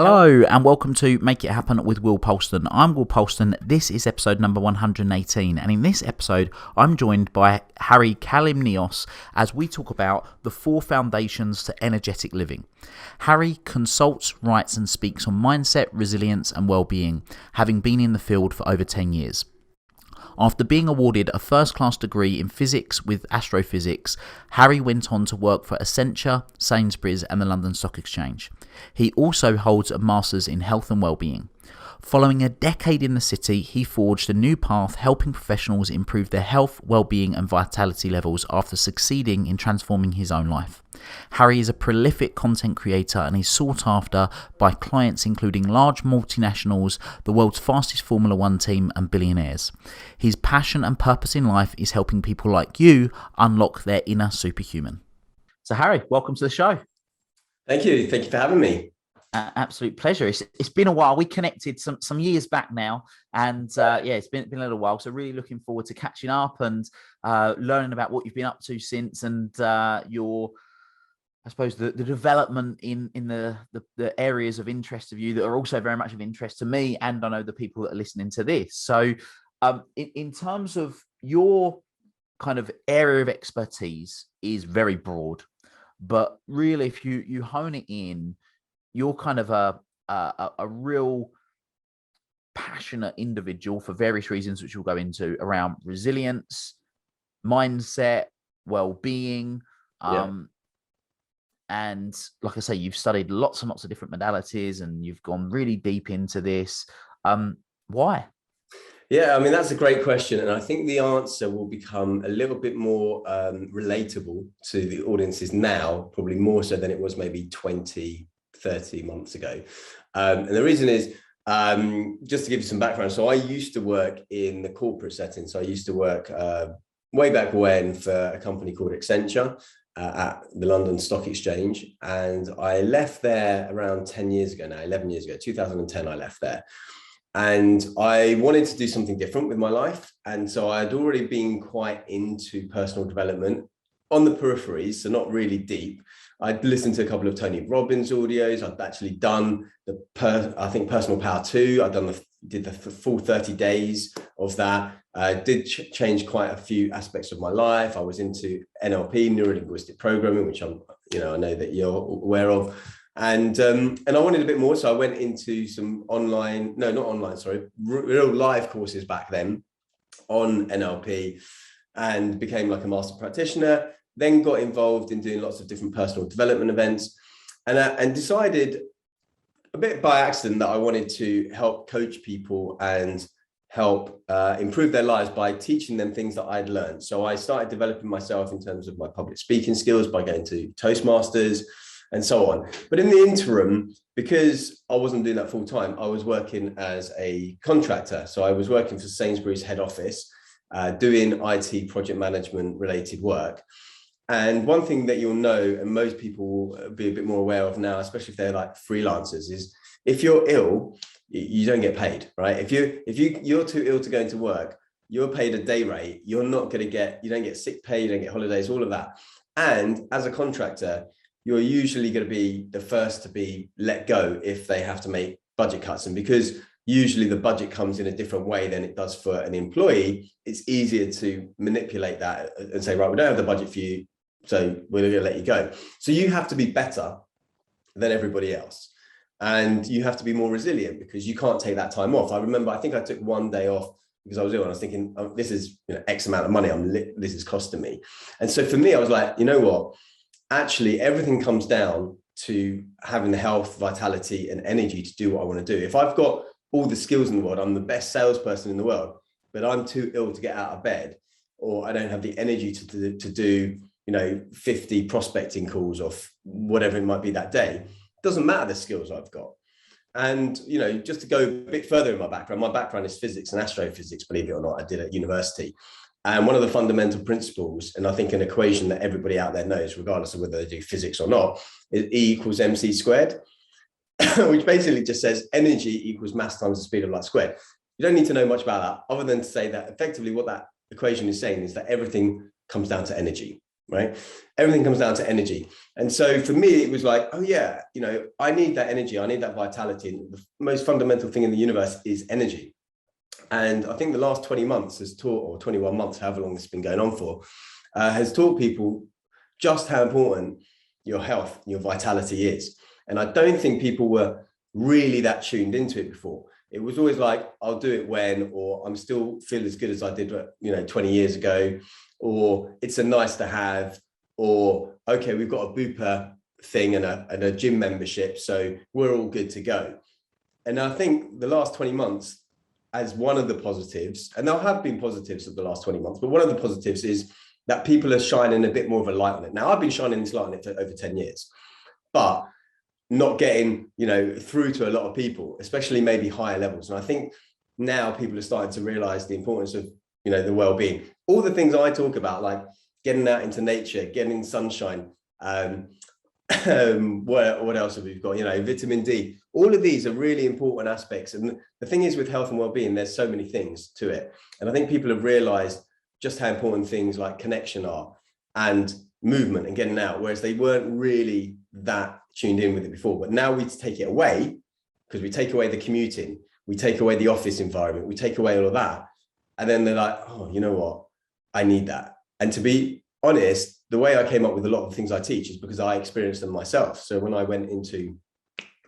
Hello and welcome to Make It Happen with Will Polston. I'm Will Polston. This is episode number 118, and in this episode I'm joined by Harry Kalimnios as we talk about the 4 foundations to energetic living. Harry consults, writes and speaks on mindset, resilience and well-being, having been in the field for over 10 years. After being awarded a first-class degree in physics with astrophysics, Harry went on to work for Accenture, Sainsbury's and the London Stock Exchange. He also holds a master's in health and well-being. Following a decade in the city, he forged a new path helping professionals improve their health, well-being and vitality levels after succeeding in transforming his own life. Harry is a prolific content creator and is sought after by clients including large multinationals, the world's fastest Formula One team and billionaires. His passion and purpose in life is helping people like you unlock their inner superhuman. So Harry, welcome to the show. Thank you. Thank you for having me. Absolute pleasure. It's been a while. We connected some years back now, and it's been a little while. So really looking forward to catching up and learning about what you've been up to since, and your, I suppose, the development in the areas of interest of you that are also very much of interest to me, and I know the people that are listening to this. So in terms of your kind of area of expertise is very broad, but really if you hone it in, you're kind of a real passionate individual for various reasons, which we'll go into, around resilience, mindset, well-being. And like I say, you've studied lots and lots of different modalities and you've gone really deep into this. Why? Yeah, I mean, that's a great question. And I think the answer will become a little bit more relatable to the audiences now, probably more so than it was maybe 20, 30 months ago. And the reason is, just to give you some background. So I used to work in the corporate setting. So I used to work way back when for a company called Accenture at the London Stock Exchange. And I left there around 10 years ago now, 11 years ago, 2010, I left there. And I wanted to do something different with my life. And so I had already been quite into personal development on the peripheries, so not really deep. I'd listened to a couple of Tony Robbins audios. I'd actually done I think Personal Power 2. I'd did the full 30 days of that. I did change quite a few aspects of my life. I was into NLP, neuro-linguistic programming, which I know that you're aware of. And I wanted a bit more. So I went into some real live courses back then on NLP and became like a master practitioner. Then got involved in doing lots of different personal development events and decided a bit by accident that I wanted to help coach people and help improve their lives by teaching them things that I'd learned. So I started developing myself in terms of my public speaking skills by going to Toastmasters and so on. But in the interim, because I wasn't doing that full time, I was working as a contractor. So I was working for Sainsbury's head office, doing IT project management related work. And one thing that you'll know, and most people will be a bit more aware of now, especially if they're like freelancers, is if you're ill, you don't get paid, right? If you're too ill to go into work, you're paid a day rate. You're not going to you don't get sick pay, you don't get holidays, all of that. And as a contractor, you're usually going to be the first to be let go if they have to make budget cuts. And because usually the budget comes in a different way than it does for an employee, it's easier to manipulate that and say, right, we don't have the budget for you, so we're going to let you go. So you have to be better than everybody else. And you have to be more resilient because you can't take that time off. I remember, I think I took one day off because I was ill and I was thinking, oh, this is X amount of money this is costing me. And so for me, I was like, you know what? Actually, everything comes down to having the health, vitality and energy to do what I want to do. If I've got all the skills in the world, I'm the best salesperson in the world, but I'm too ill to get out of bed, or I don't have the energy to do 50 prospecting calls or whatever it might be that day, it doesn't matter the skills I've got. And, just to go a bit further in my background is physics and astrophysics, believe it or not, I did at university. And one of the fundamental principles, and I think an equation that everybody out there knows, regardless of whether they do physics or not, is E equals mc squared, which basically just says energy equals mass times the speed of light squared. You don't need to know much about that other than to say that effectively what that equation is saying is that everything comes down to energy. right? Everything comes down to energy. And so for me, it was like, oh yeah, I need that energy. I need that vitality. And the most fundamental thing in the universe is energy. And I think the last 20 months has taught, or 21 months, however long this has been going on for, has taught people just how important your health, your vitality is. And I don't think people were really that tuned into it before. It was always like, I'll do it when, or I'm still feel as good as I did, 20 years ago, or it's a nice to have, or, okay, we've got a Bupa thing and a gym membership, so we're all good to go. And I think the last 20 months, as one of the positives, and there have been positives of the last 20 months, but one of the positives is that people are shining a bit more of a light on it. Now, I've been shining this light on it for over 10 years, but not getting, through to a lot of people, especially maybe higher levels. And I think now people are starting to realize the importance of, the well-being. All the things I talk about, like getting out into nature, getting sunshine, what else have we got? Vitamin D. All of these are really important aspects. And the thing is with health and well-being, there's so many things to it. And I think people have realized just how important things like connection are and movement and getting out, whereas they weren't really that tuned in with it before. But now we take it away, because we take away the commuting, we take away the office environment, we take away all of that. And then they're like, oh, you know what? I need that. And to be honest, the way I came up with a lot of the things I teach is because I experienced them myself. So when I went into,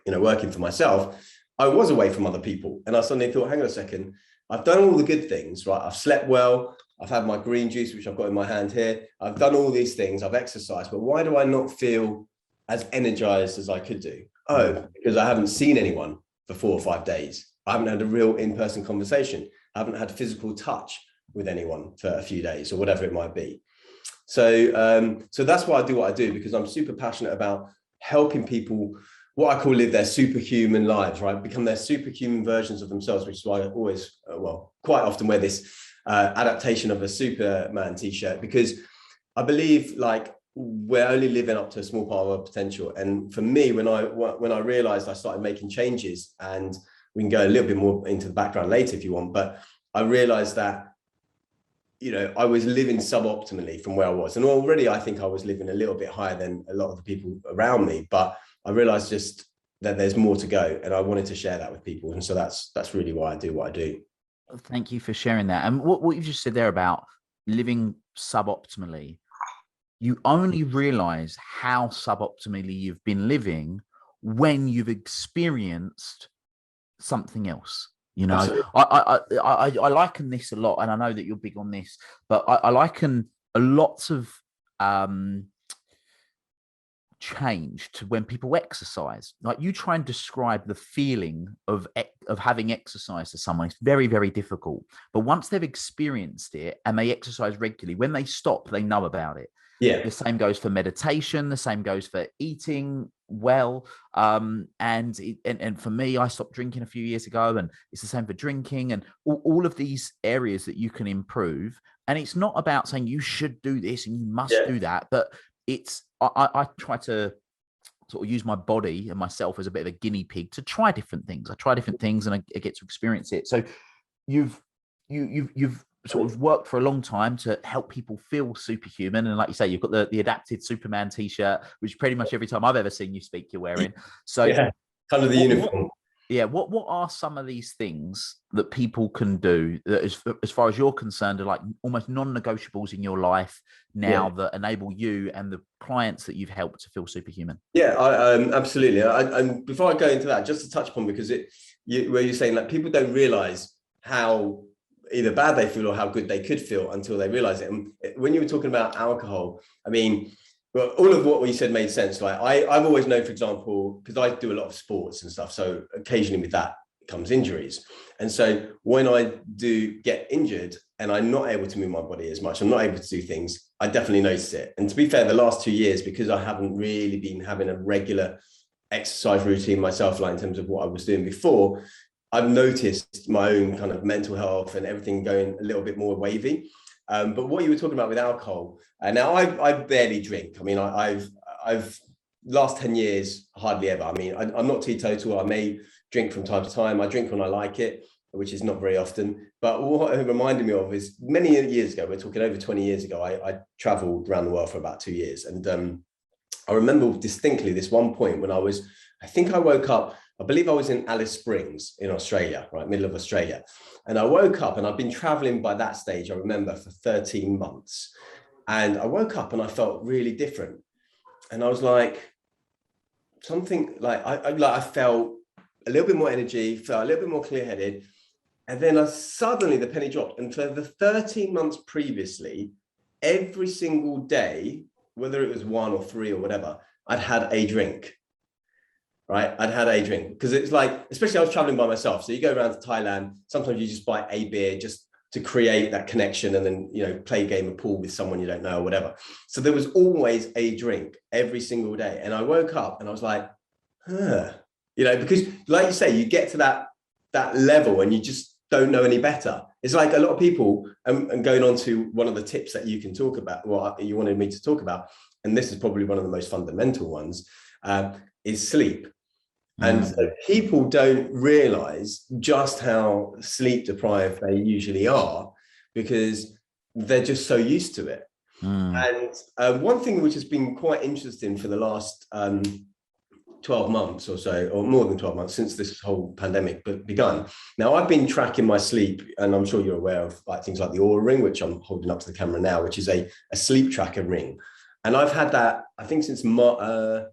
working for myself, I was away from other people. And I suddenly thought, hang on a second, I've done all the good things, right? I've slept well. I've had my green juice, which I've got in my hand here. I've done all these things. I've exercised, but why do I not feel as energized as I could do? Oh, because I haven't seen anyone for 4 or 5 days. I haven't had a real in-person conversation. I haven't had physical touch with anyone for a few days or whatever it might be. So that's why I do what I do, because I'm super passionate about helping people, what I call live their superhuman lives, right? Become their superhuman versions of themselves, which is why I always, quite often wear this adaptation of a Superman t-shirt, because I believe like we're only living up to a small part of our potential. And for me, when I realized, I started making changes, and we can go a little bit more into the background later if you want, but I realized that I was living suboptimally from where I was. And already I think I was living a little bit higher than a lot of the people around me, but I realized just that there's more to go, and I wanted to share that with people. And so that's really why I do what I do. Thank you for sharing that. And what you just said there about living suboptimally, you only realize how suboptimally you've been living when you've experienced something else. I liken this a lot, and I know that you're big on this, but I liken a lot of change to when people exercise. Like, you try and describe the feeling of having exercise to someone, it's very, very difficult. But once they've experienced it and they exercise regularly, when they stop, they know about it. Yeah. The same goes for meditation. The same goes for eating well. And for me, I stopped drinking a few years ago, and it's the same for drinking and all of these areas that you can improve. And it's not about saying you should do this and you must do that, but it's, I try to sort of use my body and myself as a bit of a guinea pig to try different things. I try different things and I get to experience it. So you've sort of worked for a long time to help people feel superhuman. And like you say, you've got the adapted Superman t-shirt, which pretty much every time I've ever seen you speak, you're wearing. So kind of the uniform. What are some of these things that people can do that, as far as you're concerned, are like almost non-negotiables in your life now that enable you and the clients that you've helped to feel superhuman? Yeah, absolutely. And before I go into that, just to touch upon, because where you're saying that people don't realize how either bad they feel or how good they could feel until they realize it. And when you were talking about alcohol, I mean, well, all of what you said made sense. Like I've always known, for example, because I do a lot of sports and stuff, so occasionally with that comes injuries. And so when I do get injured and I'm not able to move my body as much, I'm not able to do things, I definitely notice it. And to be fair, the last 2 years, because I haven't really been having a regular exercise routine myself, like in terms of what I was doing before, I've noticed my own kind of mental health and everything going a little bit more wavy. But what you were talking about with alcohol, and now I barely drink. I mean, I've last 10 years, hardly ever. I mean, I'm not teetotal. I may drink from time to time. I drink when I like it. which is not very often. But what it reminded me of is many years ago, we're talking over 20 years ago, I traveled around the world for about 2 years. And I remember distinctly this one point when I think I woke up, I believe I was in Alice Springs in Australia, right, middle of Australia. And I woke up and I've been traveling by that stage, I remember, for 13 months. And I woke up and I felt really different. And I was like, something like, I felt a little bit more energy, felt a little bit more clear-headed. And then suddenly the penny dropped. And for the 13 months previously, every single day, whether it was 1 or 3 or whatever, I'd had a drink, right? I'd had a drink because it's like, especially I was traveling by myself. So you go around to Thailand, sometimes you just buy a beer just to create that connection and then, you know, play a game of pool with someone you don't know or whatever. So there was always a drink every single day. And I woke up and I was like, you know, because like you say, you get to that level and you just don't know any better. It's like a lot of people, and going on to one of the tips that you can talk about, what you wanted me to talk about, and this is probably one of the most fundamental ones, is sleep. And so people don't realize just how sleep deprived they usually are because they're just so used to it. And one thing which has been quite interesting for the last 12 months or so, or more than 12 months since this whole pandemic begun. Now, I've been tracking my sleep, and I'm sure you're aware of like things like the Aura Ring, which I'm holding up to the camera now, which is a sleep tracker ring. And I've had that, I think, since March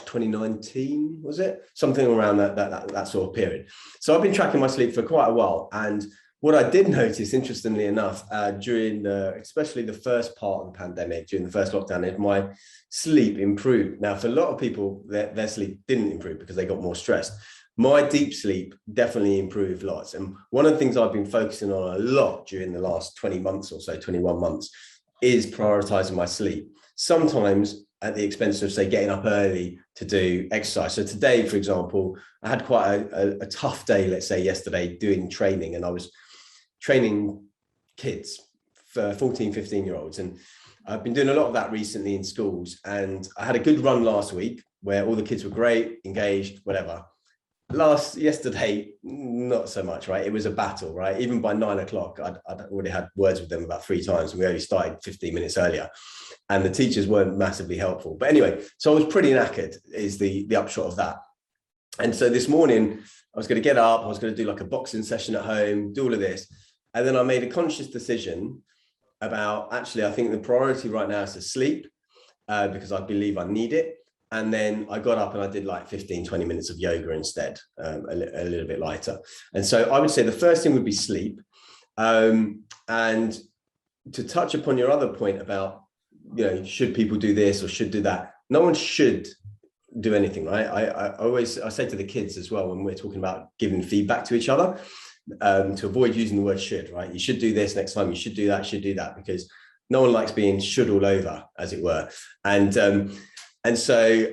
2019, was it? Something around that sort of period. So I've been tracking my sleep for quite a while. And what I did notice, interestingly enough, during especially the first part of the pandemic, during the first lockdown, is my sleep improved. Now, for a lot of people, their sleep didn't improve because they got more stressed. My deep sleep definitely improved lots. And one of the things I've been focusing on a lot during the last 20 months or so, 21 months, is prioritizing my sleep. Sometimes at the expense of, say, getting up early to do exercise. So today, for example, I had quite a tough day, let's say yesterday, doing training, and I was training kids for 14, 15-year-olds. And I've been doing a lot of that recently in schools. And I had a good run last week where all the kids were great, engaged, whatever. Yesterday, not so much, right? It was a battle, right? Even by 9 o'clock, I'd already had words with them about 3 times, and we only started 15 minutes earlier. And the teachers weren't massively helpful. But anyway, so I was pretty knackered is the upshot of that. And so this morning, I was going to get up, I was going to do like a boxing session at home, do all of this. And then I made a conscious decision about, actually, I think the priority right now is to sleep because I believe I need it. And then I got up and I did like 15, 20 minutes of yoga instead, a little bit lighter. And so I would say the first thing would be sleep. And to touch upon your other point about, you know, should people do this or should do that? No one should do anything, right? I say to the kids as well, when we're talking about giving feedback to each other, to avoid using the word should, right? You should do this next time, you should do that, because no one likes being should all over, as it were. And so,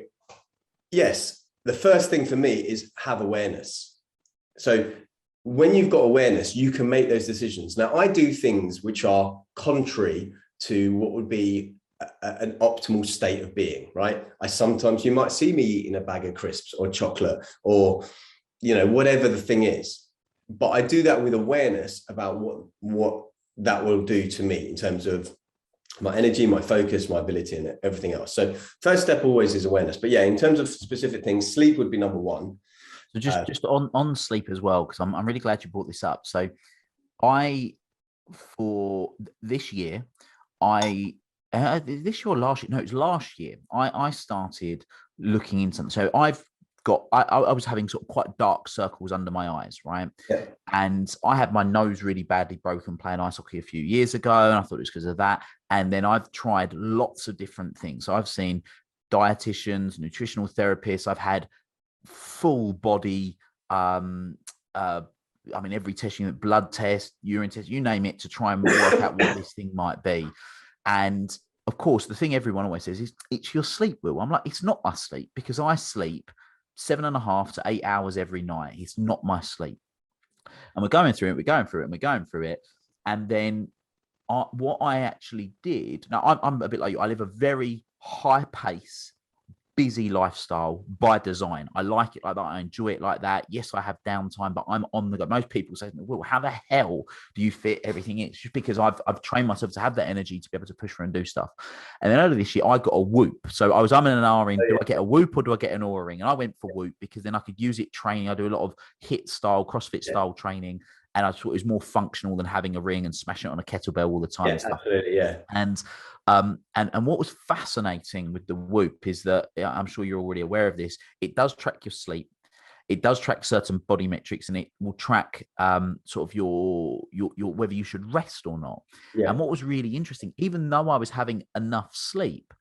yes, the first thing for me is have awareness. So when you've got awareness, you can make those decisions. Now, I do things which are contrary to what would be an optimal state of being, right? Sometimes you might see me eating a bag of crisps or chocolate or, you know, whatever the thing is. But I do that with awareness about what that will do to me in terms of my energy, my focus, my ability, and everything else. So first step always is awareness. But yeah, in terms of specific things, sleep would be number one. So just on sleep as well, because I'm really glad you brought this up. So for this year, this year or last year? No, it was last year. I started looking into something. So I was having sort of quite dark circles under my eyes, right? Yeah. And I had my nose really badly broken playing ice hockey a few years ago, and I thought it was because of that. And then I've tried lots of different things. So I've seen dietitians, nutritional therapists. I've had full body, every testing, blood test, urine test, you name it, to try and work out what this thing might be. And of course, the thing everyone always says is it's your sleep, Will. I'm like, it's not my sleep, because I sleep 7.5 to 8 hours every night. It's not my sleep. And we're going through it. And then what I actually did, now I'm a bit like you. I live a very high pace, busy lifestyle by design. I like it like that. I enjoy it like that. Yes, I have downtime, but I'm on the go. Most people say, well, how the hell do you fit everything in? It's just because I've trained myself to have that energy to be able to push through and do stuff. And then earlier this year, I got a Whoop. So I was umming and ahhing, do I get a Whoop or do I get an Oura ring? And I went for Whoop because then I could use it training. I do a lot of HIIT style, CrossFit style training. And I thought it was more functional than having a ring and smashing it on a kettlebell all the time. Yeah, and stuff. absolutely, yeah. And what was fascinating with the Whoop is that, I'm sure you're already aware of this, it does track your sleep. It does track certain body metrics, and it will track sort of your whether you should rest or not. Yeah. And what was really interesting, even though I was having enough sleep,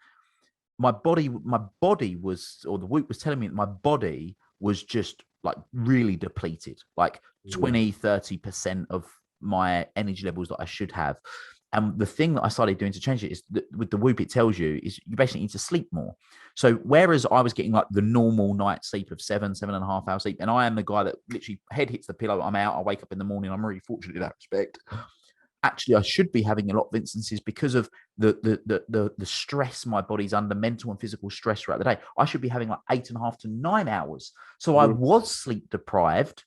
my body was, or the Whoop was telling me that my body was just like really depleted, like 20-30% of my energy levels that I should have. And the thing that I started doing to change it is that with the Whoop, it tells you is you basically need to sleep more. So whereas I was getting like the normal night sleep of 7.5 hours sleep, and I am the guy that literally head hits the pillow, I'm out, I wake up in the morning, I'm really fortunate in that respect. Actually, I should be having a lot of instances because of the stress my body's under, mental and physical stress throughout the day. I should be having like 8.5 to 9 hours. So I was sleep deprived,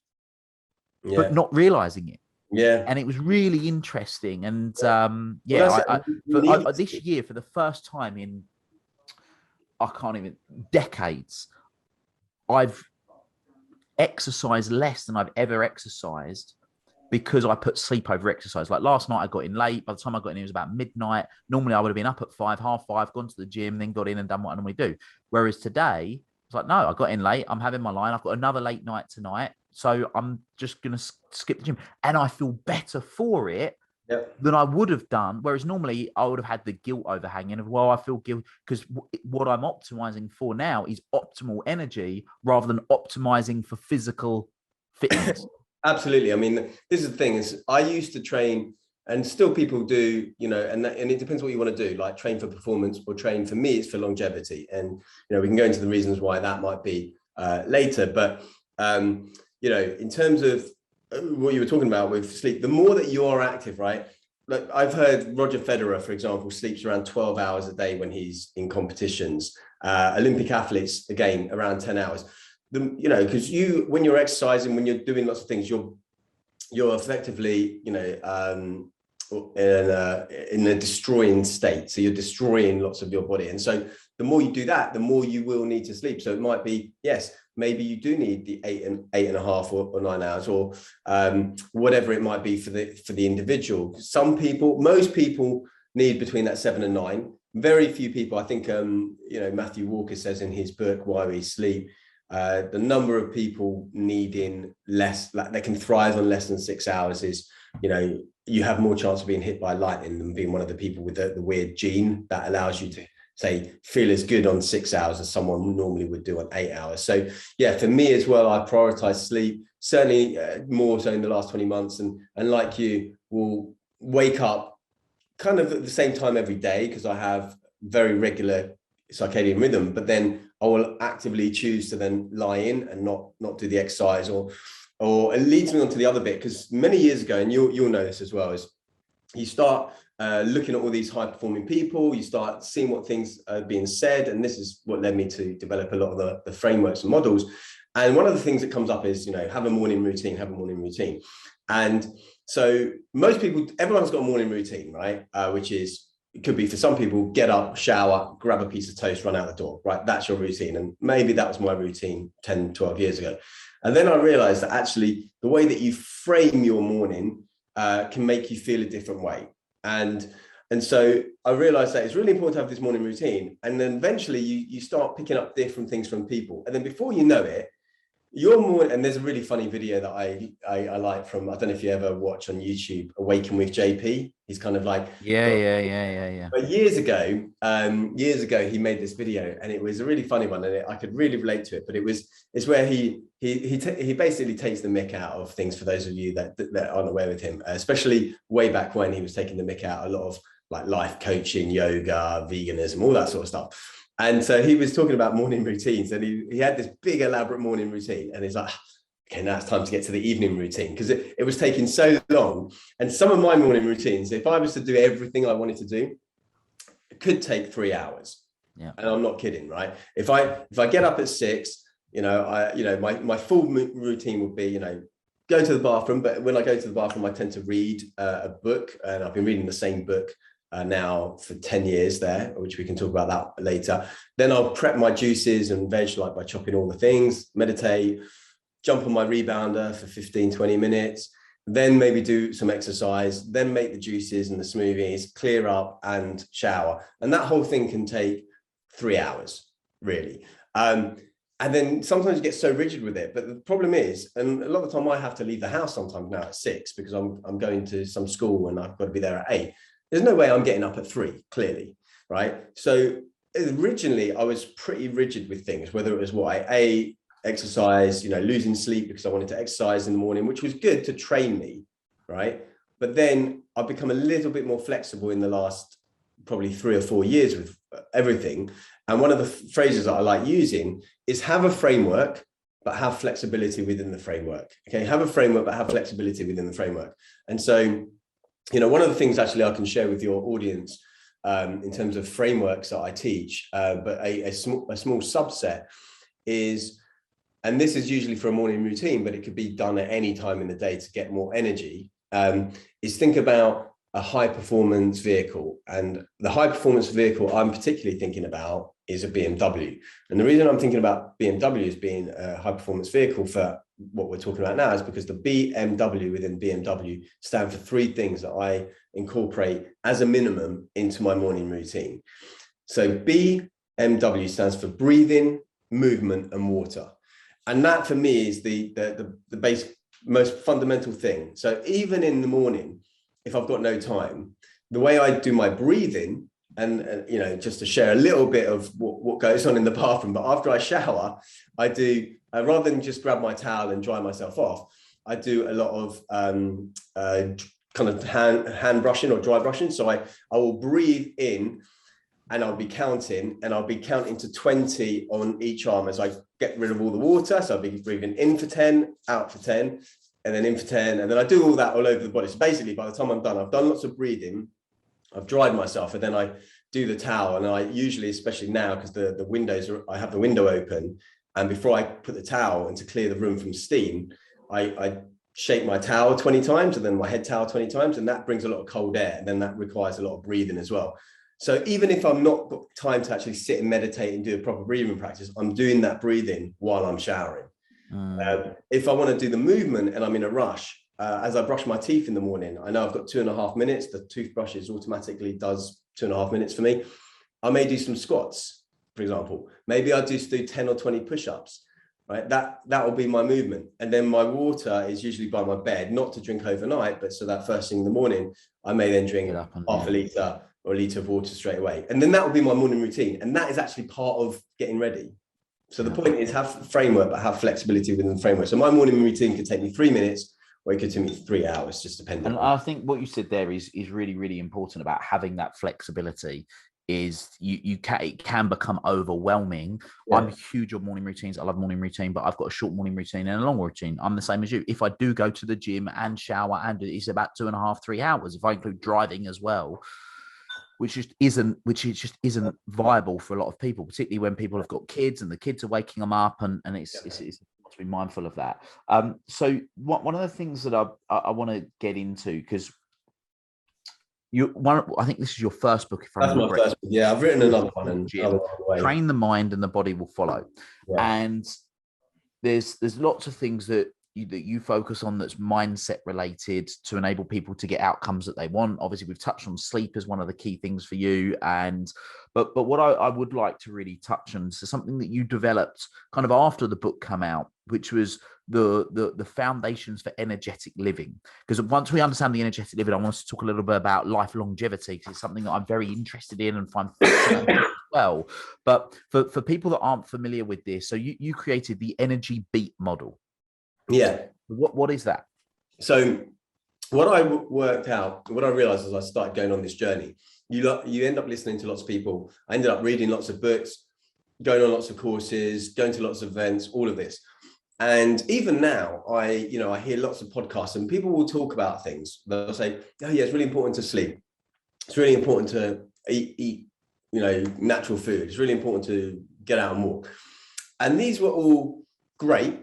but not realizing it. Yeah. And it was really interesting. And this year, for the first time in, I can't even, decades, I've exercised less than I've ever exercised because I put sleep over exercise. Like last night, I got in late. By the time I got in, it was about midnight. Normally, I would have been up at 5, half 5, gone to the gym, then got in and done what I normally do. Whereas today, it's like, no, I got in late. I'm having my line. I've got another late night tonight. So I'm just going to skip the gym. And I feel better for it than I would have done. Whereas normally I would have had the guilt overhanging of, well, I feel guilty because what I'm optimizing for now is optimal energy rather than optimizing for physical fitness. Absolutely. I mean, this is the thing is I used to train, and still people do, you know, and it depends what you want to do, like train for performance or train. For me, it's for longevity. And, you know, we can go into the reasons why that might be later. But, you know, in terms of what you were talking about with sleep, the more that you are active, right? Like I've heard Roger Federer, for example, sleeps around 12 hours a day when he's in competitions. Olympic athletes, again, around 10 hours. You know, because when you're exercising, when you're doing lots of things, you're effectively, you know, in a destroying state. So you're destroying lots of your body. And so the more you do that, the more you will need to sleep. So it might be, yes, maybe you do need the 8.5 or 9 hours, or whatever it might be for the individual. Most people need between that 7 and 9. Very few people, I think, you know, Matthew Walker says in his book, Why We Sleep, the number of people needing less, like they can thrive on less than 6 hours is, you know, you have more chance of being hit by lightning than being one of the people with the weird gene that allows you to say feel as good on 6 hours as someone normally would do on 8 hours. So yeah, for me as well, I prioritize sleep, certainly more so in the last 20 months. And like you, will wake up kind of at the same time every day because I have very regular circadian rhythm, but then I will actively choose to then lie in and not do the exercise, or it leads me on to the other bit, because many years ago, and you'll know this as well, is you start looking at all these high performing people, you start seeing what things are being said, and this is what led me to develop a lot of the frameworks and models. And one of the things that comes up is, you know, have a morning routine. And so most people, everyone's got a morning routine, right? Which is, it could be for some people, get up, shower, grab a piece of toast, run out the door, right? That's your routine. And maybe that was my routine 10, 12 years ago. And then I realized that actually the way that you frame your morning can make you feel a different way. And so I realized that it's really important to have this morning routine. And then eventually you start picking up different things from people. And then before you know it, and there's a really funny video that I like from, I don't know if you ever watch on YouTube, Awaken with JP. He's kind of like, Yeah. But years ago, he made this video, and it was a really funny one, and I could really relate to it. But it's where he basically takes the mick out of things. For those of you that aren't aware with him, especially way back when he was taking the mick out a lot of like life coaching, yoga, veganism, all that sort of stuff. And so he was talking about morning routines, and he had this big elaborate morning routine, and he's like, okay, now it's time to get to the evening routine, because it was taking so long. And some of my morning routines, if I was to do everything I wanted to do, it could take 3 hours. Yeah. And I'm not kidding, right? If I get up at 6, my full routine would be, go to the bathroom. But when I go to the bathroom, I tend to read a book, and I've been reading the same book now for 10 years there, which we can talk about that later. Then I'll prep my juices and veg, like by chopping all the things, meditate, jump on my rebounder for 15-20 minutes, then maybe do some exercise, then make the juices and the smoothies, clear up and shower. And that whole thing can take 3 hours, really. And then sometimes you get so rigid with it. But the problem is, and a lot of the time I have to leave the house sometimes now at 6 because I'm going to some school and I've got to be there at 8. There's no way I'm getting up at 3, clearly, right? So originally I was pretty rigid with things, whether it was what I ate, exercise, losing sleep because I wanted to exercise in the morning, which was good to train me, right? But then I've become a little bit more flexible in the last probably 3 or 4 years with everything. And one of the phrases that I like using is have a framework, but have flexibility within the framework. Okay, have a framework, but have flexibility within the framework. And so, one of the things actually I can share with your audience in terms of frameworks that I teach, but a small subset is, and this is usually for a morning routine, but it could be done at any time in the day to get more energy, is think about a high performance vehicle. And the high performance vehicle I'm particularly thinking about is a BMW. And the reason I'm thinking about BMW as being a high performance vehicle for what we're talking about now is because the BMW within BMW stand for 3 things that I incorporate as a minimum into my morning routine. So BMW stands for breathing, movement, and water. And that for me is the base, most fundamental thing. So even in the morning, if I've got no time, the way I do my breathing, and just to share a little bit of what goes on in the bathroom, but after I shower, I do, rather than just grab my towel and dry myself off, I do a lot of kind of hand brushing or dry brushing. So I will breathe in, and I'll be counting to 20 on each arm as I get rid of all the water. So I'll be breathing in for 10, out for 10, and then in for 10. And then I do all that all over the body. So basically, by the time I'm done, I've done lots of breathing, I've dried myself, and then I do the towel. And I usually, especially now, because the windows I have the window open, and before I put the towel and to clear the room from steam, I shake my towel 20 times and then my head towel 20 times. And that brings a lot of cold air. And then that requires a lot of breathing as well. So even if I'm not got time to actually sit and meditate and do a proper breathing practice, I'm doing that breathing while I'm showering. If I want to do the movement and I'm in a rush, as I brush my teeth in the morning, I know I've got 2.5 minutes. The toothbrush automatically does 2.5 minutes for me. I may do some squats, for example. Maybe I'll just do 10 or 20 push-ups, right? That will be my movement. And then my water is usually by my bed, not to drink overnight, but so that first thing in the morning, I may then drink half a litre or a litre of water straight away. And then that will be my morning routine. And that is actually part of getting ready. So the point is have a framework, but have flexibility within the framework. So my morning routine could take me 3 minutes, or it could take me 3 hours, just depending. And I think what you said there is really, really important about having that flexibility. Is it can become overwhelming. Yeah. I'm huge on morning routines. I love morning routine, but I've got a short morning routine and a long routine. I'm the same as you. If I do go to the gym and shower, and it's about 2.5-3 hours, if I include driving as well, which just isn't viable for a lot of people, particularly when people have got kids and the kids are waking them up, and it's to be mindful of that. So one of the things that I want to get into, because I think this is your first book. That's my first book. Yeah, I've written another one. And Train the Mind and the Body Will Follow. Yeah. And there's lots of things that you focus on that's mindset related to enable people to get outcomes that they want. Obviously, we've touched on sleep as one of the key things for you. But what I would like to really touch on is something that you developed kind of after the book came out, which was the foundations for energetic living. Because once we understand the energetic living, I want to talk a little bit about life longevity, because it's something that I'm very interested in and find fascinating as well. But for people that aren't familiar with this, so you created the energy B.E.A.T model. Yeah. What is that? So what I worked out, what I realized as I started going on this journey, you end up listening to lots of people. I ended up reading lots of books, going on lots of courses, going to lots of events, all of this. And even now, I hear lots of podcasts, and people will talk about things. They'll say, oh yeah, it's really important to sleep. It's really important to eat natural food. It's really important to get out and walk. And these were all great.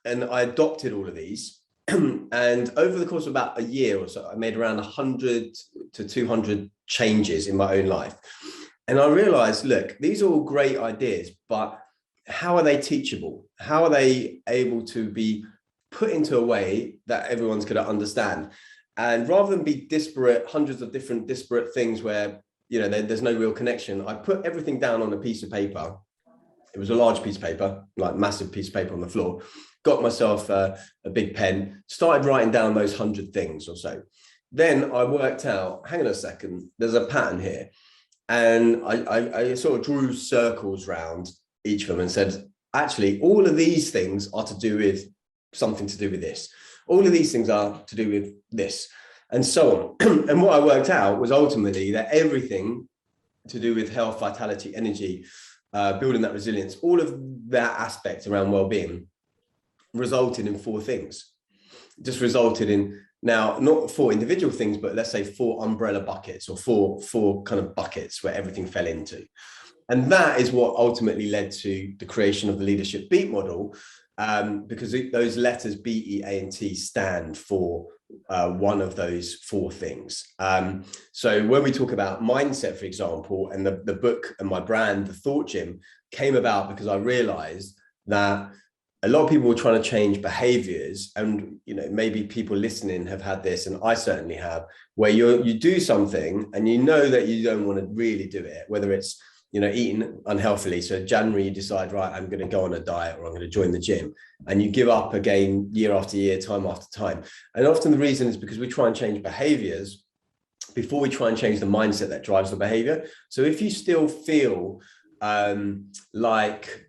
And I adopted all of these. And over the course of about a year or so, I made around 100 to 200 changes in my own life. And I realized, look, these are all great ideas, but how are they teachable? How are they able to be put into a way that everyone's going to understand? And rather than be disparate, hundreds of different disparate things where, there's no real connection, I put everything down on a piece of paper. It was a large piece of paper, like massive piece of paper on the floor. Got myself a big pen, started writing down those 100 things or so. Then I worked out, hang on a second, there's a pattern here. And I sort of drew circles around each of them and said, actually, all of these things are to do with something to do with this. All of these things are to do with this, and so on. And what I worked out was ultimately that everything to do with health, vitality, energy, building that resilience, all of that aspect around well-being resulted in 4 things. Just resulted in, now, not 4 individual things, but let's say 4 umbrella buckets, or four kind of buckets where everything fell into. And that is what ultimately led to the creation of the leadership B.E.A.T model, because those letters B, E, A, and T stand for one of those 4 things. So when we talk about mindset, for example, and the book and my brand, The Thought Gym, came about because I realized that a lot of people were trying to change behaviors, and maybe people listening have had this, and I certainly have, where you do something and that you don't want to really do it, whether it's eating unhealthily. So January you decide, right, I'm going to go on a diet, or I'm going to join the gym, and you give up again year after year, time after time. And often the reason is because we try and change behaviors before we try and change the mindset that drives the behavior. So if you still feel like,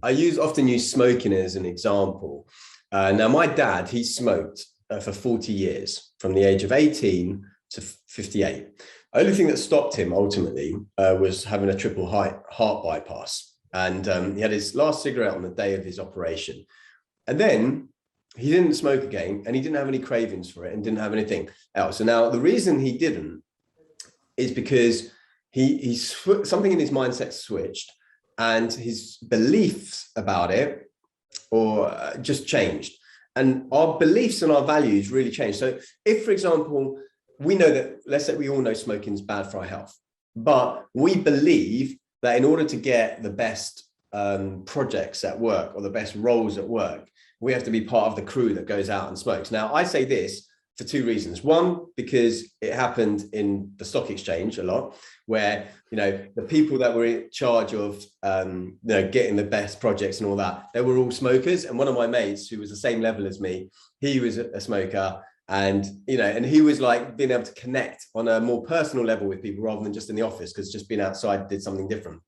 I often use smoking as an example. Now, my dad, he smoked for 40 years, from the age of 18 to 58. The only thing that stopped him ultimately was having a triple heart bypass. And he had his last cigarette on the day of his operation. And then he didn't smoke again, and he didn't have any cravings for it, and didn't have anything else. So now the reason he didn't is because something in his mindset switched, and his beliefs about it just changed. And our beliefs and our values really changed. So if, for example, we know that, let's say we all know smoking is bad for our health, but we believe that in order to get the best projects at work, or the best roles at work, we have to be part of the crew that goes out and smokes. Now, I say this for 2 reasons. One, because it happened in the stock exchange a lot, where the people that were in charge of getting the best projects and all that, they were all smokers. And one of my mates, who was the same level as me, he was a smoker, and and he was like being able to connect on a more personal level with people rather than just in the office, because just being outside did something different.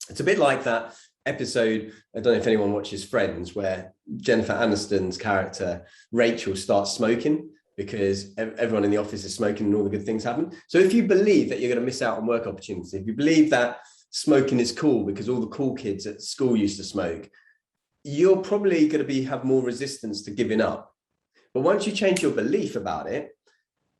It's a bit like that episode, I don't know if anyone watches Friends, where Jennifer Aniston's character Rachel starts smoking because everyone in the office is smoking and all the good things happen. So if you believe that you're going to miss out on work opportunities, if you believe that smoking is cool because all the cool kids at school used to smoke, you're probably going to have more resistance to giving up. But once you change your belief about it,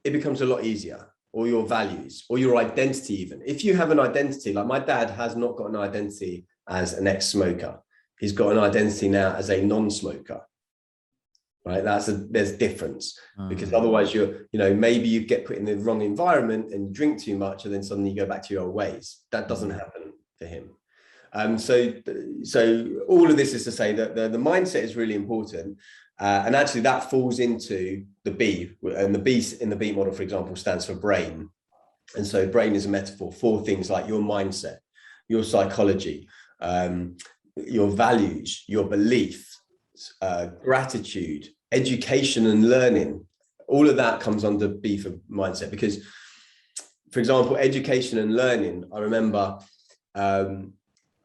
it becomes a lot easier, or your values, or your identity even. If you have an identity, like my dad has not got an identity as an ex-smoker. He's got an identity now as a non-smoker. Right, there's difference, because otherwise maybe you get put in the wrong environment and drink too much, and then suddenly you go back to your old ways. That doesn't happen for him. So all of this is to say that the mindset is really important, and actually that falls into the B, and the B in the B model, for example, stands for brain. And so brain is a metaphor for things like your mindset, your psychology, your values, your beliefs, gratitude, education and learning. All of that comes under B for mindset, because, for example, education and learning, I remember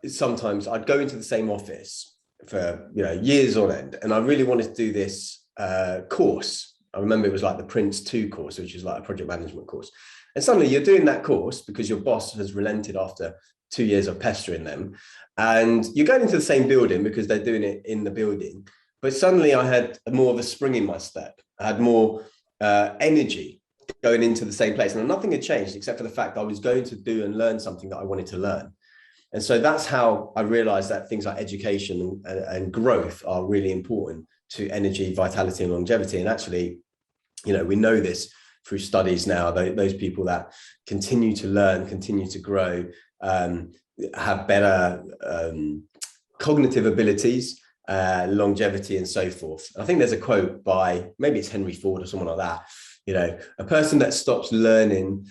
sometimes I'd go into the same office for years on end, and I really wanted to do this course. I remember it was like the Prince 2 course, which is like a project management course. And suddenly you're doing that course because your boss has relented after 2 years of pestering them, and you're going into the same building because they're doing it in the building. But suddenly I had more of a spring in my step. I had more energy. going into the same place, and nothing had changed except for the fact that I was going to do and learn something that I wanted to learn. And so that's how I realized that things like education and growth are really important to energy, vitality, and longevity. And actually, we know this through studies now, those people that continue to learn, continue to grow, have better cognitive abilities, longevity, and so forth. I think there's a quote by, maybe it's Henry Ford or someone like that, a person that stops learning,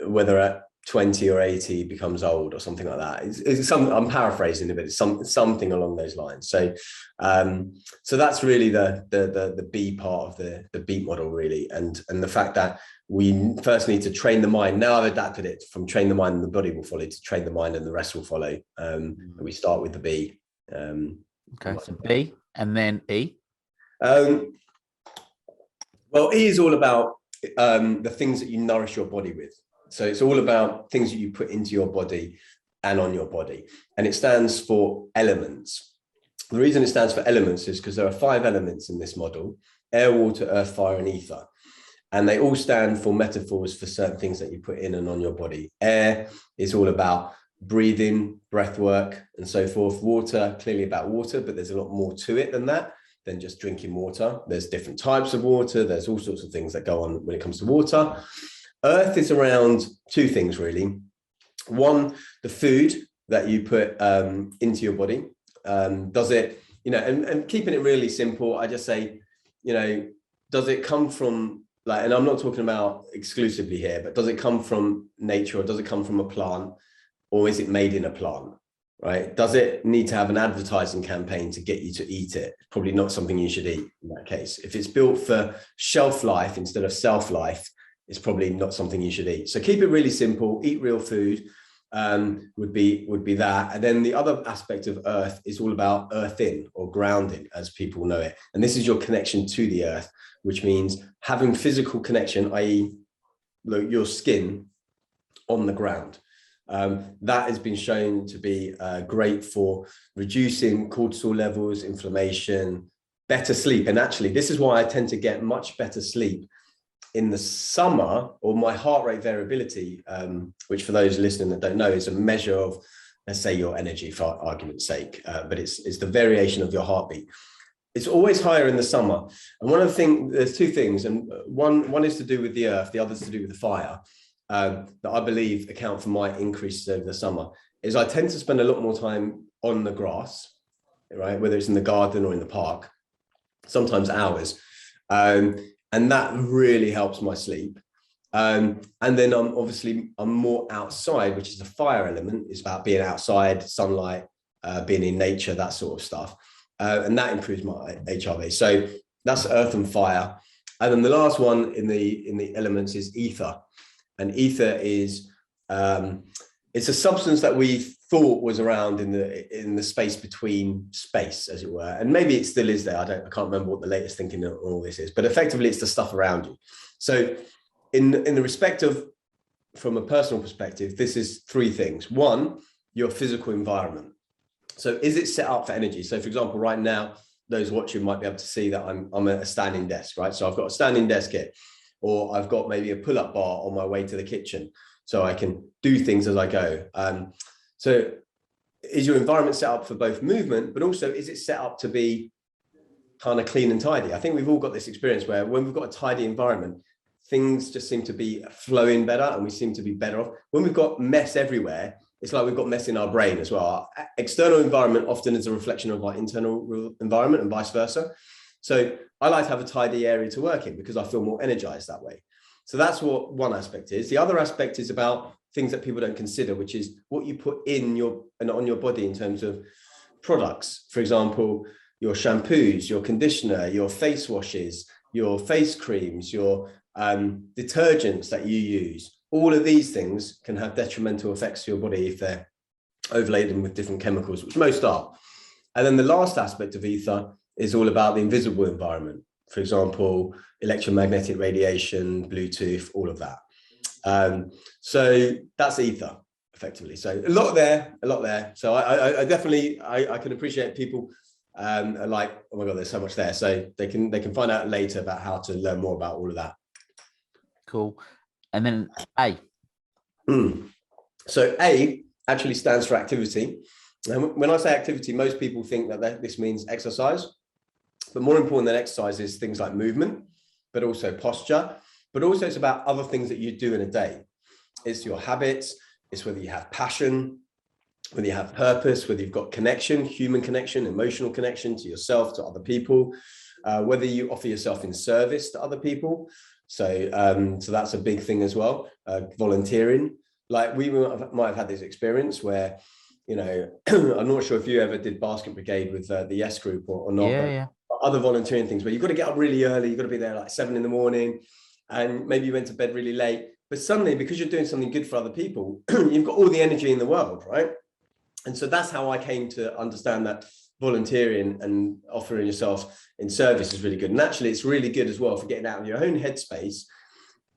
whether at 20 or 80 becomes old or something like that. It's I'm paraphrasing a bit. It's something along those lines. So that's really the B part of the B.E.A.T model, really, and the fact that we first need to train the mind. Now I've adapted it from train the mind and the body will follow to train the mind and the rest will follow. We start with the B. Okay, so B and then E. Well, E is all about the things that you nourish your body with. So it's all about things that you put into your body and on your body. And it stands for elements. The reason it stands for elements is because there are 5 elements in this model: air, water, earth, fire, and ether. And they all stand for metaphors for certain things that you put in and on your body. Air is all about breathing, breath work, and so forth. Water, clearly about water, but there's a lot more to it than just drinking water. There's different types of water. There's all sorts of things that go on when it comes to water. Earth is around 2 things, really. One, the food that you put into your body. Does it, and keeping it really simple, I just say, does it come from, and I'm not talking about exclusively here, but does it come from nature, or does it come from a plant, or is it made in a plant, right? Does it need to have an advertising campaign to get you to eat it? Probably not something you should eat in that case. If it's built for shelf life instead of self-life, it's probably not something you should eat. So keep it really simple, eat real food, would be that. And then the other aspect of earth is all about earthing, or grounding, as people know it. And this is your connection to the earth, which means having physical connection, i.e. your skin on the ground. That has been shown to be great for reducing cortisol levels, inflammation, better sleep. And actually, this is why I tend to get much better sleep in the summer, or my heart rate variability, which for those listening that don't know, is a measure of, let's say, your energy, for argument's sake, but it's the variation of your heartbeat. It's always higher in the summer. And one of the things, there's 2 things, and one is to do with the earth, the other is to do with the fire, that I believe account for my increases over the summer, is I tend to spend a lot more time on the grass, right? Whether it's in the garden or in the park, sometimes hours. And that really helps my sleep. And then I'm more outside, which is the fire element. It's about being outside, sunlight, being in nature, that sort of stuff. And that improves my HRV. So that's earth and fire. And then the last one in the elements is ether. And ether is, it's a substance that we thought was around in the space between space, as it were, and maybe it still is there. I can't remember what the latest thinking on all this is, but effectively it's the stuff around you. So in the respect of, from a personal perspective, this is 3 things. 1, your physical environment. So is it set up for energy? So for example, right now, those watching might be able to see that I'm at a standing desk, right? So I've got a standing desk here, or I've got maybe a pull-up bar on my way to the kitchen, so I can do things as I go. So is your environment set up for both movement, but also is it set up to be kind of clean and tidy? I think we've all got this experience where when we've got a tidy environment, things just seem to be flowing better and we seem to be better off. When we've got mess everywhere, it's like we've got mess in our brain as well. Our external environment often is a reflection of our internal environment and vice versa. So I like to have a tidy area to work in because I feel more energized that way. So that's what one aspect is. The other aspect is about things that people don't consider, which is what you put in your and on your body in terms of products. For example, your shampoos, your conditioner, your face washes, your face creams, your detergents that you use. All of these things can have detrimental effects to your body if they're overladen with different chemicals, which most are. And then the last aspect of ether is all about the invisible environment. For example, electromagnetic radiation, Bluetooth, all of that. So that's ether, effectively. So a lot there. So I definitely can appreciate people are like, oh my God, there's so much there. So they can find out later about how to learn more about all of that. Cool. And then A. So A actually stands for activity. And when I say activity, most people think that this means exercise. But more important than exercise is things like movement, but also posture. But also it's about other things that you do in a day. It's your habits. It's whether you have passion, whether you have purpose, whether you've got connection, human connection, emotional connection to yourself, to other people, whether you offer yourself in service to other people. So that's a big thing as well. Volunteering. Like we might have had this experience where, you know, I'm not sure if you ever did basket brigade with the Yes Group or not, but other volunteering things where you've got to get up really early, you've got to be there like 7 a.m, and maybe you went to bed really late, but suddenly because you're doing something good for other people, you've got all the energy in the world, right? And so that's how I came to understand that volunteering and offering yourself in service is really good. And actually it's really good as well for getting out of your own headspace.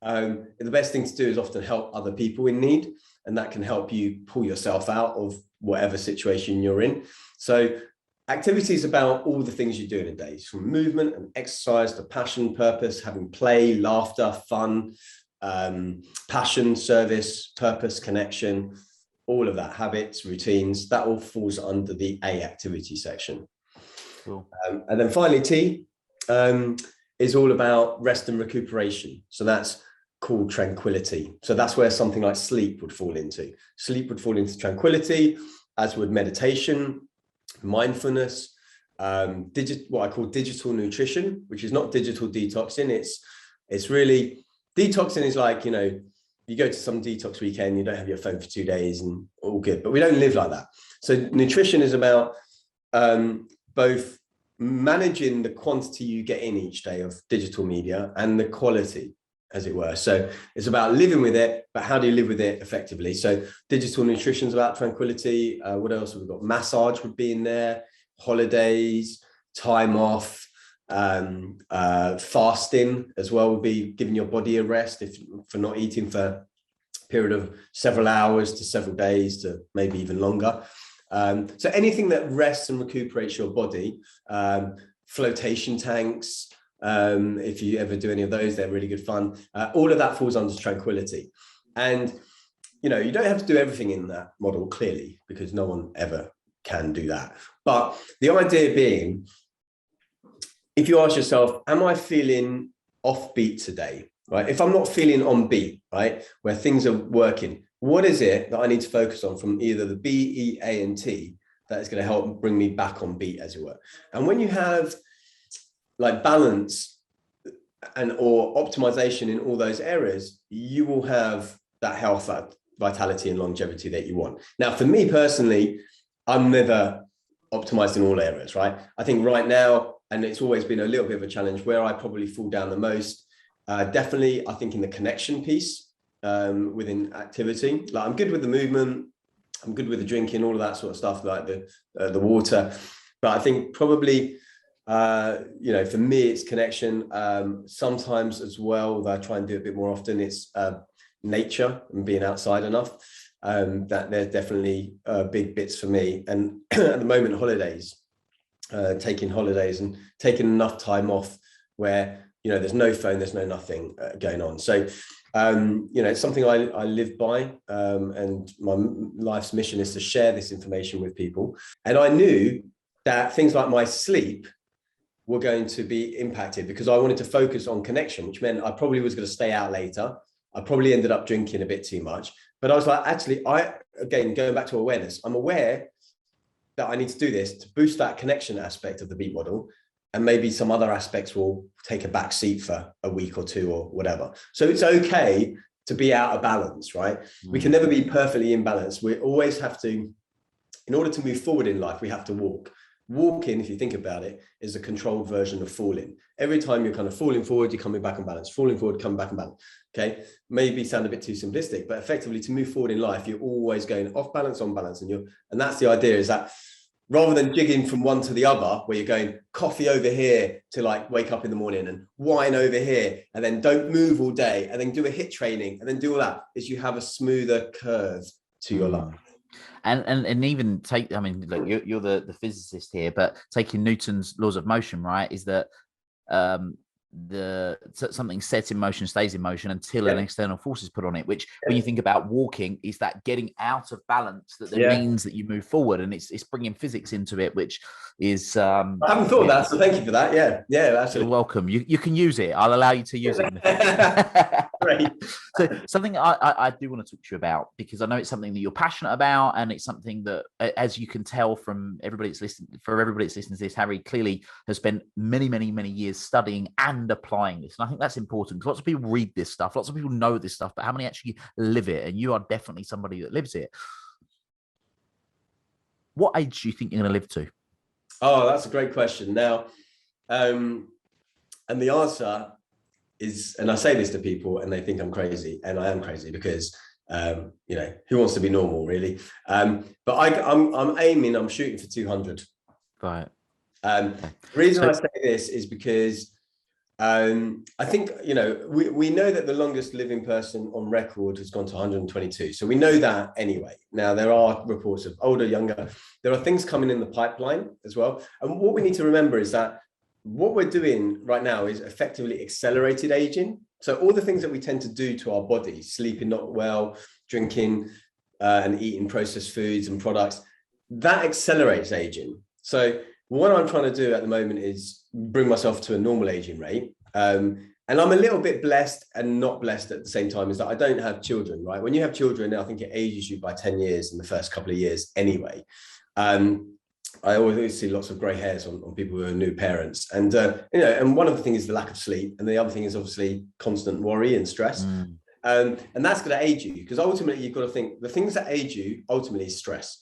The best thing to do is often help other people in need, and that can help you pull yourself out of whatever situation you're in. So activity is about all the things you do in a day, from movement and exercise to passion, purpose, having play, laughter, fun, passion, service, purpose, connection, all of that, habits, routines, that all falls under the A activity section. Cool. And then finally, T is all about rest and recuperation. So that's called tranquility. So that's where something like sleep would fall into. Sleep would fall into tranquility, as would meditation, mindfulness, what I call digital nutrition, which is not digital detoxing. It's really, detoxing is like, you know, you go to some detox weekend, you don't have your phone for 2 days and all good, but we don't live like that. So nutrition is about both managing the quantity you get in each day of digital media and the quality, as it were. So it's about living with it, but how do you live with it effectively? So digital nutrition is about tranquility. What else have we got? Massage would be in there, holidays, time off, fasting as well would be giving your body a rest for not eating for a period of several hours to several days to maybe even longer. So anything that rests and recuperates your body, flotation tanks, if you ever do any of those, they're really good fun. All of that falls under tranquility. And, you know, you don't have to do everything in that model, clearly, because no one ever can do that. But the idea being, if you ask yourself, am I feeling offbeat today, right? If I'm not feeling on beat, right, where things are working, what is it that I need to focus on from either the B, E, A, and T that is going to help bring me back on beat, as it were? And when you have like balance and or optimization in all those areas, you will have that health, vitality, and longevity that you want. Now, for me personally, I'm never optimized in all areas, right? I think right now, and it's always been a little bit of a challenge, where I probably fall down the most, definitely, I think in the connection piece within activity. Like I'm good with the movement, I'm good with the drinking, all of that sort of stuff, like the water. But I think probably, you know, for me, it's connection. Sometimes as well, that I try and do a bit more often, it's nature and being outside enough. That there's definitely big bits for me. And at the moment, holidays, taking holidays and taking enough time off where, you know, there's no phone, there's no nothing going on. So, you know, it's something I live by, and my life's mission is to share this information with people. And I knew that things like my sleep were going to be impacted because I wanted to focus on connection, which meant I probably was going to stay out later. I probably ended up drinking a bit too much, but I was like, actually, again, going back to awareness, I'm aware that I need to do this to boost that connection aspect of the B.E.A.T model. And maybe some other aspects will take a back seat for a week or two or whatever. So it's okay to be out of balance, right? We can never be perfectly in balance. We always have to, in order to move forward in life, we have to walk. Walking, if you think about it, is a controlled version of falling. Every time you're kind of falling forward, you're coming back in balance, falling forward, coming back in balance. Okay, maybe sound a bit too simplistic, but effectively to move forward in life, you're always going off balance, on balance. And that's the idea, is that rather than jigging from one to the other, where you're going coffee over here to like wake up in the morning and wine over here, and then don't move all day, and then do a HIIT training, and then do all that, is you have a smoother curve to your life. And even take, I mean, look, you're the physicist here, but taking Newton's laws of motion, right, is that something sets in motion stays in motion until Yeah. an external force is put on it, which when you think about walking is that getting out of balance that then Yeah. means that you move forward, and it's bringing physics into it, which is I haven't thought of that, so thank you for that. Yeah, absolutely. You're welcome. You can use it. I'll allow you to use it in the future. Great. So something I do want to talk to you about, because I know it's something that you're passionate about, and it's something that, as you can tell from everybody that's listening, to this, Harry clearly has spent many, many, many years studying and applying this. And I think that's important, because lots of people read this stuff, lots of people know this stuff, but how many actually live it? And you are definitely somebody that lives it. What age do you think you're going to live to? Oh, that's a great question. Now, and the answer is, and I say this to people and they think I'm crazy, and I am crazy because, who wants to be normal, really? But I'm shooting for 200. Right. The reason I say this is because I think, we know that the longest living person on record has gone to 122. So we know that anyway. Now, there are reports of older, younger. There are things coming in the pipeline as well. And what we need to remember is that what we're doing right now is effectively accelerated aging. So all the things that we tend to do to our bodies, sleeping not well, drinking and eating processed foods and products, that accelerates aging. So what I'm trying to do at the moment is bring myself to a normal aging rate. And I'm a little bit blessed and not blessed at the same time, is that I don't have children, right? When you have children, I think it ages you by 10 years in the first couple of years anyway. I always see lots of grey hairs on people who are new parents. And, and one of the things is the lack of sleep. And the other thing is obviously constant worry and stress. And that's going to age you, because ultimately you've got to think the things that age you ultimately is stress.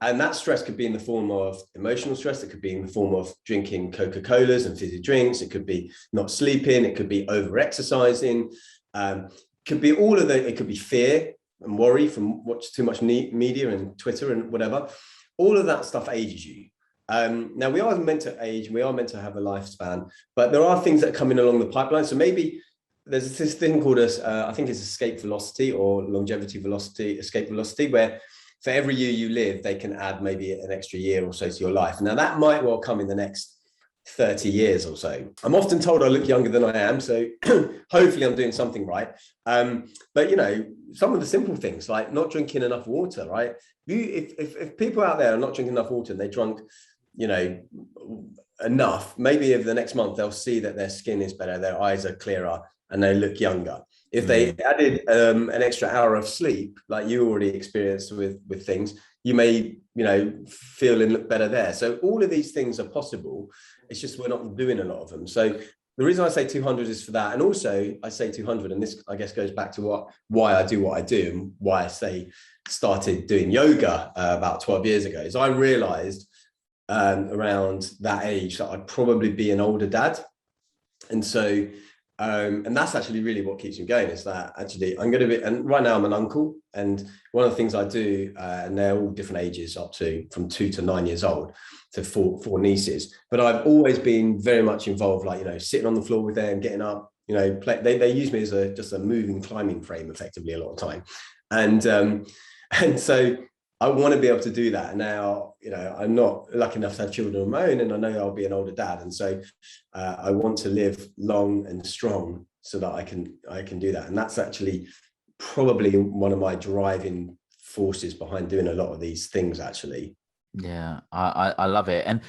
And that stress could be in the form of emotional stress. It could be in the form of drinking Coca-Colas and fizzy drinks. It could be not sleeping. It could be over-exercising. Could be all of it could be fear and worry from watching too much media and Twitter and whatever. All of that stuff ages you. Now, we are meant to age. We are meant to have a lifespan. But there are things that are coming along the pipeline. So maybe there's this thing called, I think it's escape velocity or longevity velocity, escape velocity, where for every year you live, they can add maybe an extra year or so to your life. Now, that might well come in the next 30 years or so. I'm often told I look younger than I am, so hopefully I'm doing something right. But, some of the simple things like not drinking enough water, right? If people out there are not drinking enough water and they drunk, enough, maybe over the next month, they'll see that their skin is better, their eyes are clearer, and they look younger. If they added an extra hour of sleep, like you already experienced with things, you may, feel and look better there. So all of these things are possible. It's just we're not doing a lot of them. So the reason I say 200 is for that. And also I say 200, and this, I guess, goes back to why I do what I do and why I started doing yoga about 12 years ago, is I realized around that age that I'd probably be an older dad. And so and that's actually really what keeps me going, is that actually I'm going to be, and right now I'm an uncle, and one of the things I do, and they're all different ages, up to from 2 to 9 years old, to four nieces, but I've always been very much involved, like, sitting on the floor with them, getting up, they use me as just a moving climbing frame effectively a lot of time. And so I want to be able to do that. Now, I'm not lucky enough to have children of my own, and I know I'll be an older dad. And so I want to live long and strong so that I can do that. And that's actually probably one of my driving forces behind doing a lot of these things, actually. Yeah, I love it. And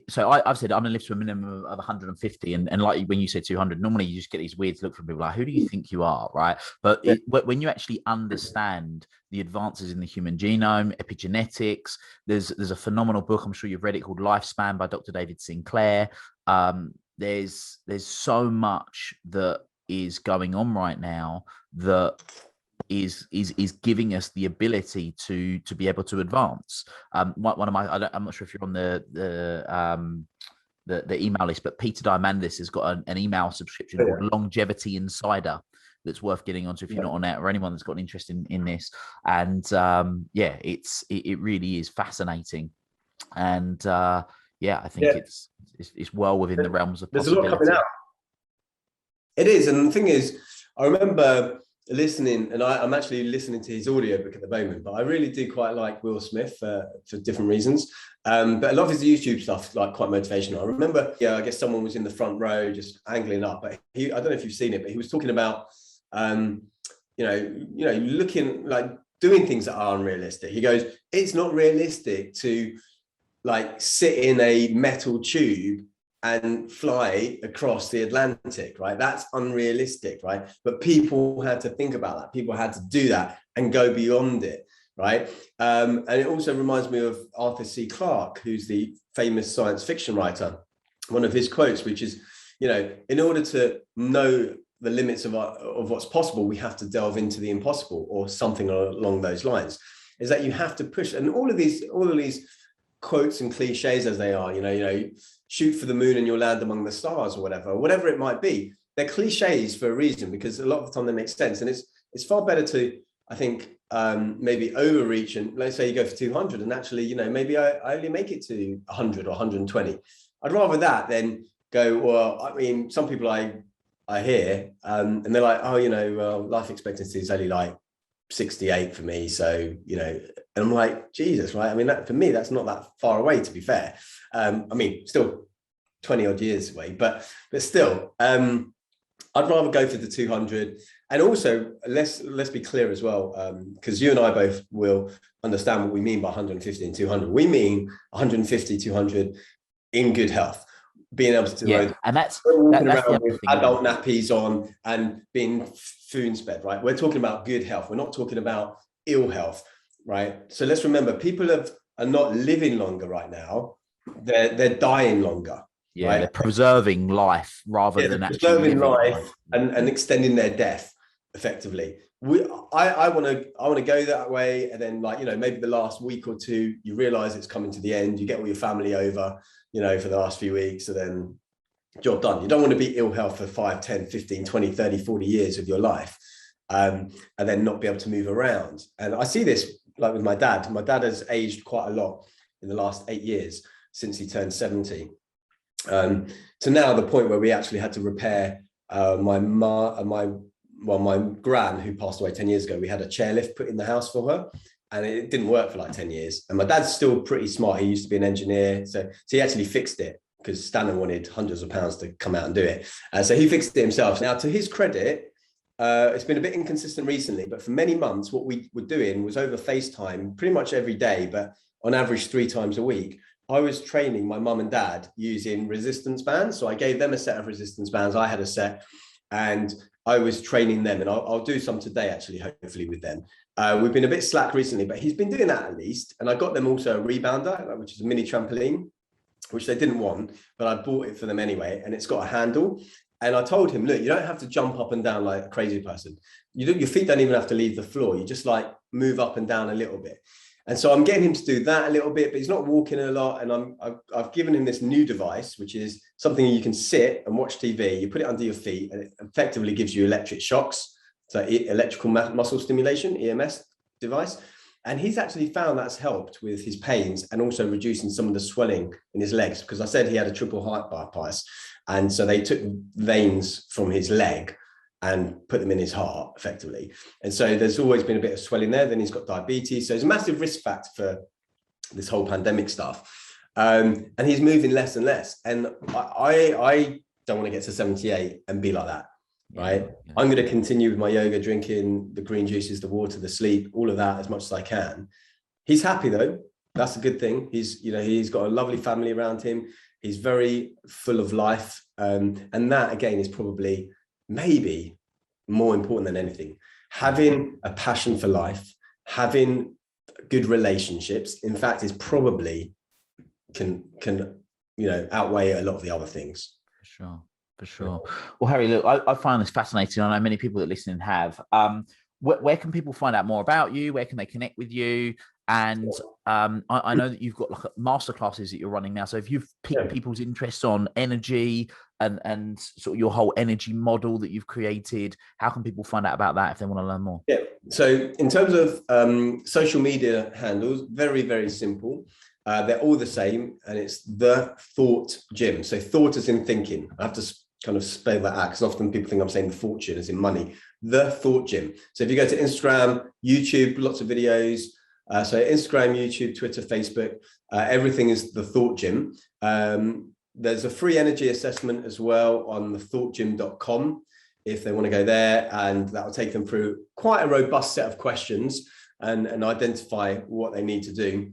so I've said I'm gonna live to a minimum of 150, and like when you said 200, normally you just get these weird look from people like, who do you think you are, right? But when you actually understand the advances in the human genome, epigenetics, there's a phenomenal book, I'm sure you've read it, called Lifespan by Dr. David Sinclair. There's so much that is going on right now that is giving us the ability to be able to advance. One of my, I'm not sure if you're on the email list, but Peter Diamandis has got an email subscription called Longevity Insider that's worth getting onto if you're not on it, or anyone that's got an interest in this. And it really is fascinating. And I think it's well within the realms of possibility. There's a lot coming out. It is, and the thing is, I remember listening, and I'm actually listening to his audiobook at the moment, but I really do quite like Will Smith for different reasons. But a lot of his YouTube stuff, like, quite motivational. I remember, I guess someone was in the front row just angling up, but I don't know if you've seen it, but he was talking about, looking, like, doing things that are unrealistic. He goes, it's not realistic to, like, sit in a metal tube and fly across the Atlantic, right? That's unrealistic, right? But people had to think about that. People had to do that and go beyond it, right? And it also reminds me of Arthur C. Clarke, who's the famous science fiction writer. One of his quotes, which is, in order to know the limits of what's possible, we have to delve into the impossible, or something along those lines, is that you have to push. And all of these quotes and cliches as they are, shoot for the moon and you'll land among the stars, or whatever it might be. They're cliches for a reason, because a lot of the time they make sense. And it's far better to, I think, maybe overreach, and let's say you go for 200 and actually, maybe I only make it to 100 or 120. I'd rather that than go, well, I mean, some people I hear, and they're like, oh, well, life expectancy is only like 68 for me. So, and I'm like, Jesus, right? I mean, that, for me, that's not that far away, to be fair. I mean, still 20 odd years away, but still, I'd rather go for the 200. And also, let's be clear as well, because you and I both will understand what we mean by 150 and 200. We mean 150, 200 in good health, being able to, and that's walking that's around with adult nappies on and being spoon fed, right? We're talking about good health. We're not talking about ill health, right? So let's remember, people are not living longer right now. They're dying longer. Yeah, right? They're preserving life rather than actually preserving living life and extending their death effectively. I want to go that way, and then, like, maybe the last week or two, you realize it's coming to the end. You get all your family over, for the last few weeks, and then job done. You don't want to be ill health for 5, 10, 15, 20, 30, 40 years of your life, and then not be able to move around. And I see this, like, with my dad. My dad has aged quite a lot in the last 8 years since he turned 70. To now the point where we actually had to repair my gran, who passed away 10 years ago. We had a chairlift put in the house for her, and it didn't work for like 10 years. And my dad's still pretty smart. He used to be an engineer. So he actually fixed it, because Stanley wanted hundreds of pounds to come out and do it. So he fixed it himself. Now, to his credit, it's been a bit inconsistent recently, but for many months, what we were doing was over FaceTime pretty much every day, but on average 3 times a week. I was training my mum and dad using resistance bands. So I gave them a set of resistance bands. I had a set, and I was training them, and I'll do some today, actually, hopefully, with them. We've been a bit slack recently, but he's been doing that at least. And I got them also a rebounder, which is a mini trampoline, which they didn't want, but I bought it for them anyway. And it's got a handle. And I told him, look, you don't have to jump up and down like a crazy person. Your feet don't even have to leave the floor. You just, like, move up and down a little bit. And so I'm getting him to do that a little bit, but he's not walking a lot. And I've given him this new device, which is something you can sit and watch TV. You put it under your feet, and it effectively gives you electric shocks. So electrical muscle stimulation, EMS device. And he's actually found that's helped with his pains, and also reducing some of the swelling in his legs, because I said he had a triple heart bypass. And so they took veins from his leg and put them in his heart effectively. And so there's always been a bit of swelling there. Then he's got diabetes. So there's a massive risk factor for this whole pandemic stuff. And he's moving less and less. And I don't want to get to 78 and be like that, right? Yeah. I'm going to continue with my yoga, drinking the green juices, the water, the sleep, all of that as much as I can. He's happy though. That's a good thing. He's got a lovely family around him. He's very full of life. And that, again, is probably maybe more important than anything. Having a passion for life, having good relationships, in fact, is probably can outweigh a lot of the other things. For sure. Well, Harry, look, I find this fascinating. I know many people that listening have. Where can people find out more about you? Where can they connect with you? And I know that you've got like masterclasses that you're running now. So if you've piqued people's interest on energy and sort of your whole energy model that you've created, how can people find out about that if they want to learn more? Yeah. So in terms of social media handles, very, very simple. They're all the same, and it's The Thought Gym. So thought as in thinking. I have to kind of spell that out, because often people think I'm saying the fortune as in money. The Thought Gym. So if you go to Instagram, YouTube, lots of videos. So Instagram, YouTube, Twitter, Facebook, everything is The Thought Gym. There's a free energy assessment as well on thethoughtgym.com if they want to go there, and that will take them through quite a robust set of questions and identify what they need to do.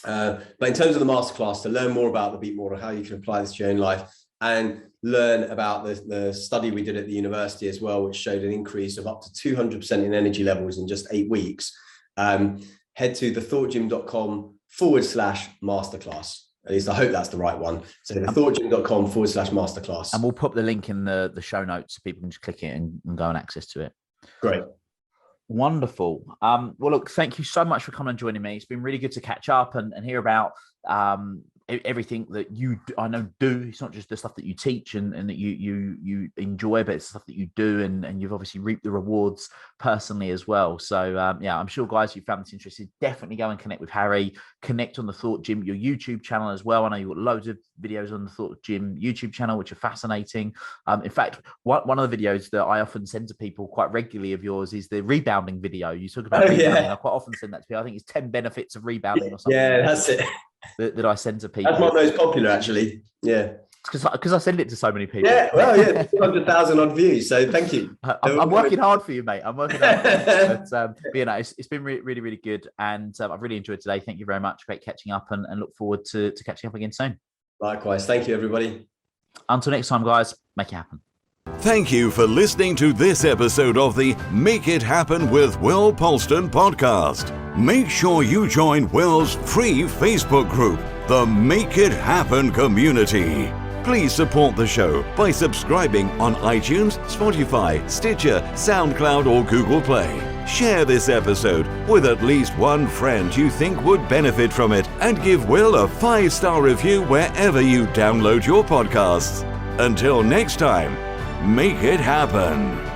But in terms of the masterclass, to learn more about the B.E.A.T model, how you can apply this to your own life, and learn about the study we did at the university as well, which showed an increase of up to 200% in energy levels in just 8 weeks, head to thethoughtgym.com/masterclass. At least I hope that's the right one. So thethoughtgym.com/masterclass. And we'll put the link in the show notes so people can just click it and go and access to it. Great. Wonderful. Well, look, thank you so much for coming and joining me. It's been really good to catch up and hear about everything that you, I know, do. It's not just the stuff that you teach and that you enjoy, but it's stuff that you do, and you've obviously reaped the rewards personally as well. So yeah, I'm sure, guys, you found this interesting. Definitely go and connect with Harry. Connect on the Thought Gym, your YouTube channel as well. I know you've got loads of videos on the Thought Gym YouTube channel, which are fascinating. In fact, one of the videos that I often send to people quite regularly of yours is the rebounding video. You talk about rebounding. Yeah. I quite often send that to people. I think it's 10 benefits of rebounding or something. Yeah, that's it. That I send to people. That's my most popular, actually. Yeah. Because I send it to so many people. Yeah, well, yeah, 200,000 odd views. So thank you. I'm working hard for you, mate. I'm working hard for you. But you know, it's been really, really good. And I've really enjoyed today. Thank you very much. Great catching up, and look forward to catching up again soon. Likewise. Thank you, everybody. Until next time, guys, make it happen. Thank you for listening to this episode of the Make It Happen with Will Polston podcast. Make sure you join Will's free Facebook group, the Make It Happen community. Please support the show by subscribing on iTunes, Spotify, Stitcher, SoundCloud, or Google Play. Share this episode with at least one friend you think would benefit from it, and give Will a 5-star review wherever you download your podcasts. Until next time, make it happen.